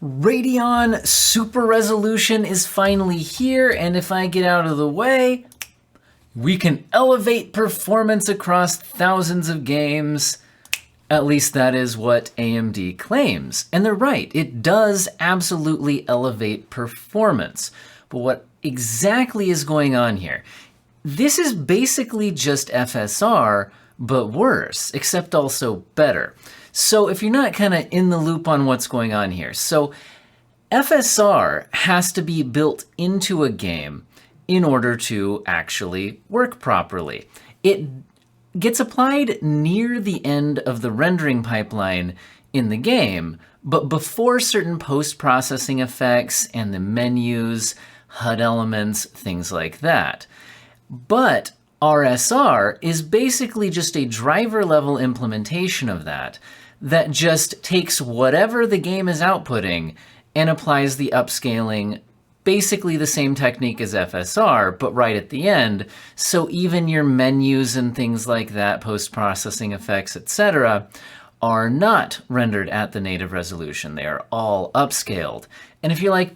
Radeon Super Resolution is finally here, and if I get out of the way, we can elevate performance across thousands of games. At least that is what AMD claims. And they're right, it does absolutely elevate performance. But what exactly is going on here? This is basically just FSR, but worse, except also better. So if you're not kind of in the loop on what's going on here, so FSR has to be built into a game in order to actually work properly. It gets applied near the end of the rendering pipeline in the game, but before certain post-processing effects and the menus, HUD elements, things like that. But RSR is basically just a driver-level implementation of that just takes whatever the game is outputting and applies the upscaling, basically the same technique as FSR, but right at the end, so even your menus and things like that, post-processing effects, etc., are not rendered at the native resolution. They are all upscaled. And if you're like,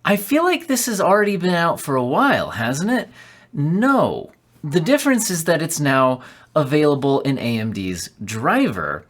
I feel like this has already been out for a while, hasn't it? No. The difference is that it's now available in AMD's driver,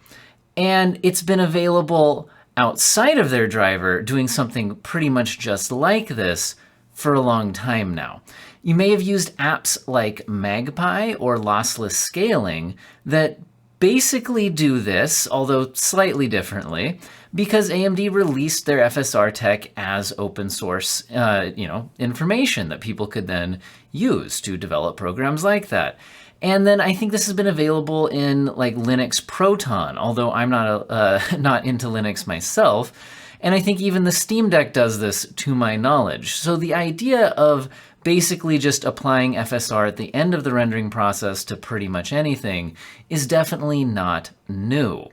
and it's been available outside of their driver doing something pretty much just like this for a long time now. You may have used apps like Magpie or lossless scaling that basically do this, although slightly differently, because AMD released their FSR tech as open source information that people could then use to develop programs like that. And then I think this has been available in like Linux Proton, although I'm not into Linux myself. And I think even the Steam Deck does this to my knowledge. So the idea of basically just applying FSR at the end of the rendering process to pretty much anything is definitely not new.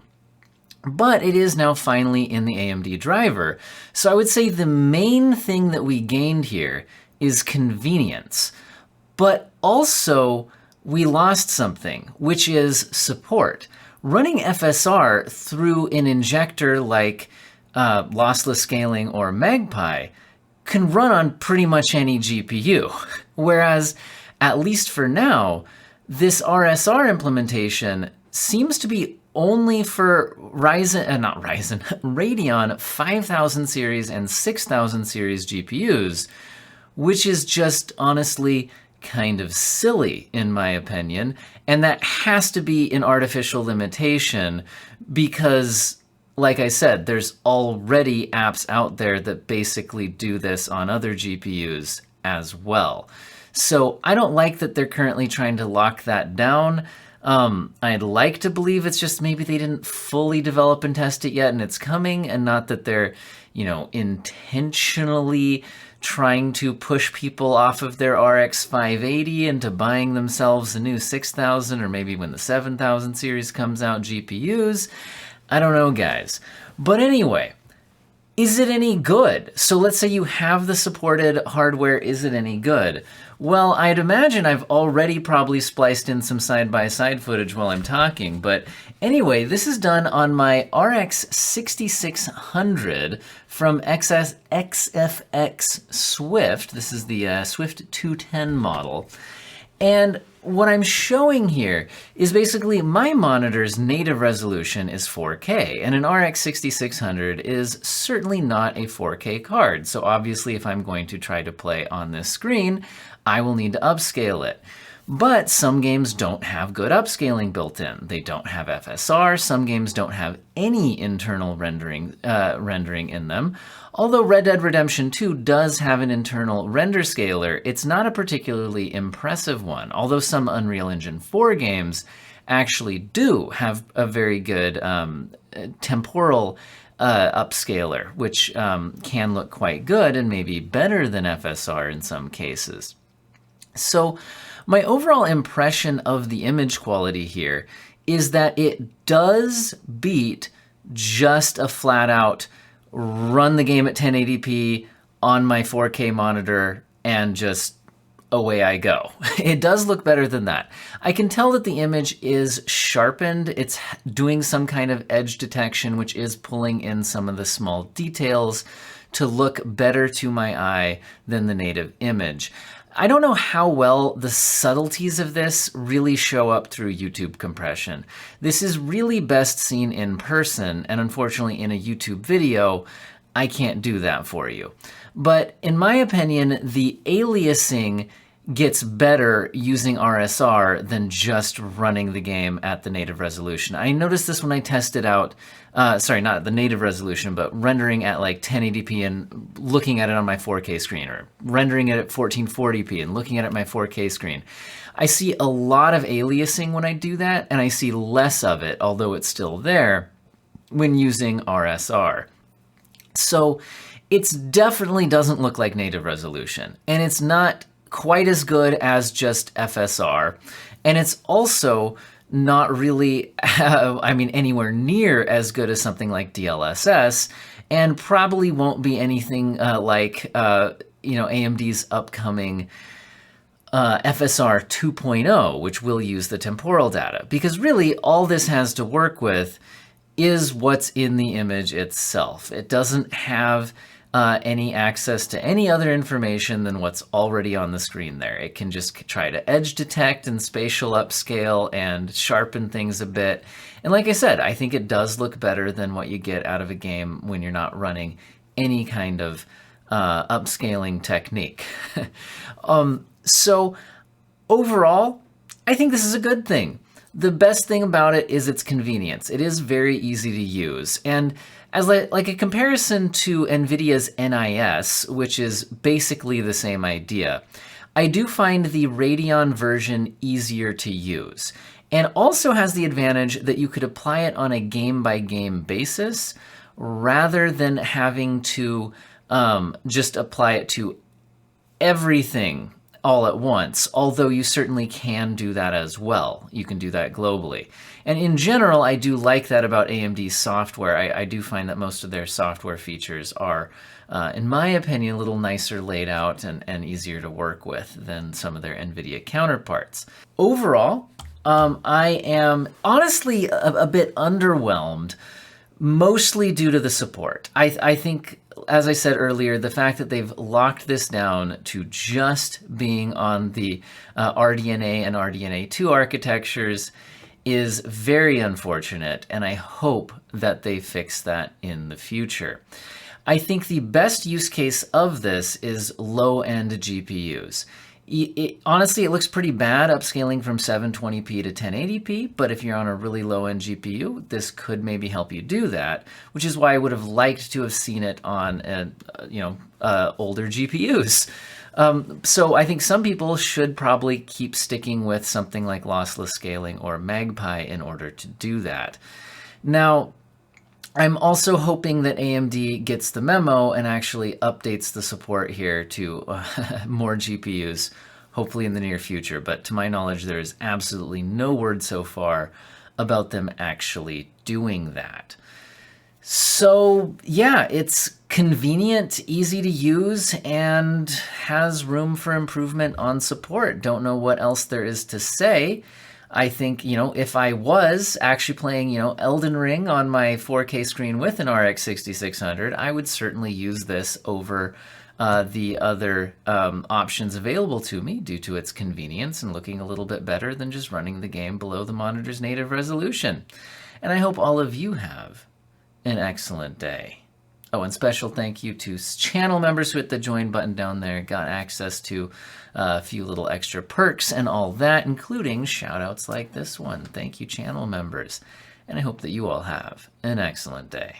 But it is now finally in the AMD driver. So I would say the main thing that we gained here is convenience. But also, we lost something, which is support. Running FSR through an injector like lossless scaling or Magpie can run on pretty much any GPU. Whereas, at least for now, this RSR implementation seems to be only for Radeon 5000 series and 6000 series GPUs, which is just honestly kind of silly in my opinion, and that has to be an artificial limitation because, like I said, there's already apps out there that basically do this on other GPUs as well. So I don't like that they're currently trying to lock that down. I'd like to believe it's just maybe they didn't fully develop and test it yet and it's coming, and not that they're, intentionally trying to push people off of their RX 580 into buying themselves a new 6000 or maybe when the 7000 series comes out GPUs. I don't know, guys. But anyway, is it any good? So let's say you have the supported hardware, is it any good? Well, I'd imagine I've already probably spliced in some side-by-side footage while I'm talking, but anyway, this is done on my RX 6600 from XFX Swift. This is the Swift 210 model. And what I'm showing here is basically my monitor's native resolution is 4K, and an RX 6600 is certainly not a 4K card. So obviously if I'm going to try to play on this screen, I will need to upscale it. But some games don't have good upscaling built in. They don't have FSR. Some games don't have any internal rendering in them. Although Red Dead Redemption 2 does have an internal render scaler, it's not a particularly impressive one. Although some Unreal Engine 4 games actually do have a very good temporal upscaler, which can look quite good and maybe better than FSR in some cases. So my overall impression of the image quality here is that it does beat just a flat out run the game at 1080p on my 4K monitor and just away I go. It does look better than that. I can tell that the image is sharpened. It's doing some kind of edge detection, which is pulling in some of the small details to look better to my eye than the native image. I don't know how well the subtleties of this really show up through YouTube compression. This is really best seen in person, and unfortunately in a YouTube video, I can't do that for you. But in my opinion, the aliasing gets better using RSR than just running the game at the native resolution. I noticed this when I tested out, sorry, not the native resolution, but rendering at like 1080p and looking at it on my 4K screen, or rendering it at 1440p and looking at it on my 4K screen. I see a lot of aliasing when I do that, and I see less of it, although it's still there, when using RSR. So it definitely doesn't look like native resolution, and it's not quite as good as just FSR, and it's also not really, I mean, anywhere near as good as something like DLSS, and probably won't be anything like, you know, AMD's upcoming FSR 2.0, which will use the temporal data, because really all this has to work with is what's in the image itself. It doesn't have any access to any other information than what's already on the screen there. It can just try to edge detect and spatial upscale and sharpen things a bit. And like I said, I think it does look better than what you get out of a game when you're not running any kind of upscaling technique. So overall, I think this is a good thing. The best thing about it is its convenience. It is very easy to use. And as like a comparison to NVIDIA's NIS, which is basically the same idea, I do find the Radeon version easier to use, and also has the advantage that you could apply it on a game-by-game basis rather than having to just apply it to everything all at once, although you certainly can do that as well. You can do that globally. And in general, I do like that about AMD's software. I do find that most of their software features are, in my opinion, a little nicer laid out and easier to work with than some of their NVIDIA counterparts. Overall, I am honestly a bit underwhelmed, mostly due to the support. I think, as I said earlier, the fact that they've locked this down to just being on the RDNA and RDNA2 architectures is very unfortunate, and I hope that they fix that in the future. I think the best use case of this is low-end GPUs. Honestly, it looks pretty bad upscaling from 720p to 1080p, but if you're on a really low-end GPU, this could maybe help you do that, which is why I would have liked to have seen it on, older GPUs. So I think some people should probably keep sticking with something like lossless scaling or Magpie in order to do that. Now, I'm also hoping that AMD gets the memo and actually updates the support here to more GPUs, hopefully in the near future. But to my knowledge, there is absolutely no word so far about them actually doing that. So yeah, it's convenient, easy to use, and has room for improvement on support. Don't know what else there is to say. I think, if I was actually playing, Elden Ring on my 4K screen with an RX 6600, I would certainly use this over the other options available to me due to its convenience and looking a little bit better than just running the game below the monitor's native resolution. And I hope all of you have an excellent day. Oh, and special thank you to channel members who hit the join button down there, got access to a few little extra perks and all that, including shout outs like this one. Thank you, channel members. And I hope that you all have an excellent day.